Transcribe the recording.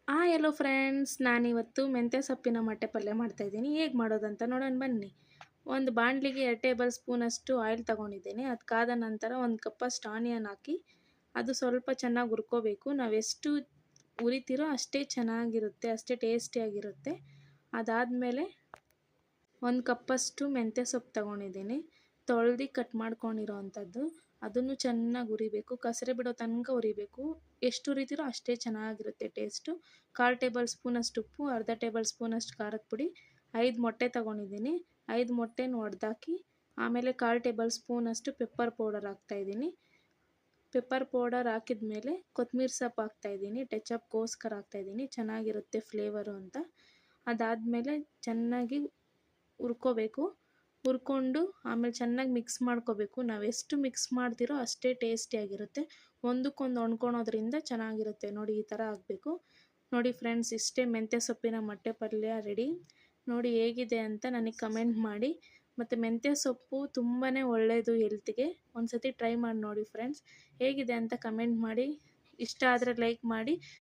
ಎಲ್ಲೋ friends, ನಾನಿವತ್ತು ಮೆಂತ್ಯ ಸೊಪ್ಪಿನ ಮೊಟ್ಟೆ ಪಲ್ಯ ಮಾಡ್ತಾಯಿದ್ದೀನಿ. ಹೇಗೆ ಮಾಡೋದಂತ ನೋಡೋಣ ಬನ್ನಿ. ಒಂದು ಬಾಣಲಿಗೆ 2 ಟೇಬಲ್ ಸ್ಪೂನಷ್ಟು ಆಯಿಲ್ ತೊಗೊಂಡಿದ್ದೀನಿ. ಅದು ಕಾದ ನಂತರ 1 ಕಪ್ಪಷ್ಟು ಆನಿಯನ್ ಹಾಕಿ ಅದು ಸ್ವಲ್ಪ ಚೆನ್ನಾಗಿ ಹುರ್ಕೋಬೇಕು. ನಾವೆಷ್ಟು ಹುರಿತೀರೋ ಅಷ್ಟೇ ಚೆನ್ನಾಗಿರುತ್ತೆ, ಅಷ್ಟೇ ಟೇಸ್ಟಿಯಾಗಿರುತ್ತೆ. ಅದಾದಮೇಲೆ 1 ಕಪ್ಪಷ್ಟು ಮೆಂತ್ಯ ಸೊಪ್ಪು ತೊಗೊಂಡಿದ್ದೀನಿ. ತೊಳೆದು ಕಟ್ ಮಾಡ್ಕೊಂಡಿರೋ ಅಂಥದ್ದು. ಅದನ್ನು ಚೆನ್ನಾಗಿ ಹುರಿಬೇಕು, ಕಸರೆ ಬಿಡೋ ತನಕ ಹುರಿಬೇಕು. ಎಷ್ಟು ಹುರಿತೀರೋ ಅಷ್ಟೇ ಚೆನ್ನಾಗಿರುತ್ತೆ ಟೇಸ್ಟು. 1/4 ಟೇಬಲ್ ಸ್ಪೂನಷ್ಟು ಉಪ್ಪು, ಅರ್ಧ ಟೇಬಲ್ ಸ್ಪೂನಷ್ಟು ಖಾರದ ಪುಡಿ, 5 ಮೊಟ್ಟೆ ತೊಗೊಂಡಿದ್ದೀನಿ. 5 ಮೊಟ್ಟೆನ ಒಡೆದಾಕಿ ಆಮೇಲೆ 1/4 ಟೇಬಲ್ ಸ್ಪೂನಷ್ಟು ಪೆಪ್ಪರ್ ಪೌಡರ್ ಹಾಕ್ತಾಯಿದ್ದೀನಿ. ಪೆಪ್ಪರ್ ಪೌಡರ್ ಹಾಕಿದ ಮೇಲೆ ಕೊತ್ತಂಬರಿ ಸೊಪ್ಪು ಹಾಕ್ತಾಯಿದ್ದೀನಿ. ಟಚಪ್ಗೋಸ್ಕರ ಹಾಕ್ತಾಯಿದ್ದೀನಿ, ಚೆನ್ನಾಗಿರುತ್ತೆ ಫ್ಲೇವರು ಅಂತ. ಅದಾದಮೇಲೆ ಚೆನ್ನಾಗಿ ಹುರ್ಕೋಬೇಕು. ಹುರ್ಕೊಂಡು ಆಮೇಲೆ ಚೆನ್ನಾಗಿ ಮಿಕ್ಸ್ ಮಾಡ್ಕೋಬೇಕು. ನಾವೆಷ್ಟು ಮಿಕ್ಸ್ ಮಾಡ್ತೀರೋ ಅಷ್ಟೇ ಟೇಸ್ಟಿಯಾಗಿರುತ್ತೆ. ಒಂದಕ್ಕೊಂದು ಹೊಂದ್ಕೊಳೋದ್ರಿಂದ ಚೆನ್ನಾಗಿರುತ್ತೆ. ನೋಡಿ, ಈ ಥರ ಆಗಬೇಕು. ನೋಡಿ ಫ್ರೆಂಡ್ಸ್, ಇಷ್ಟೇ ಮೆಂತ್ಯ ಸೊಪ್ಪಿನ ಮೊಟ್ಟೆ ಪಲ್ಯ ರೆಡಿ. ನೋಡಿ ಹೇಗಿದೆ ಅಂತ ನನಗೆ ಕಮೆಂಟ್ ಮಾಡಿ. ಮತ್ತು ಮೆಂತ್ಯ ಸೊಪ್ಪು ತುಂಬಾ ಒಳ್ಳೆಯದು ಹೆಲ್ತ್ಗೆ. ಒಂದು ಸತಿ ಟ್ರೈ ಮಾಡಿ ನೋಡಿ ಫ್ರೆಂಡ್ಸ್. ಹೇಗಿದೆ ಅಂತ ಕಮೆಂಟ್ ಮಾಡಿ. ಇಷ್ಟ ಆದರೆ ಲೈಕ್ ಮಾಡಿ.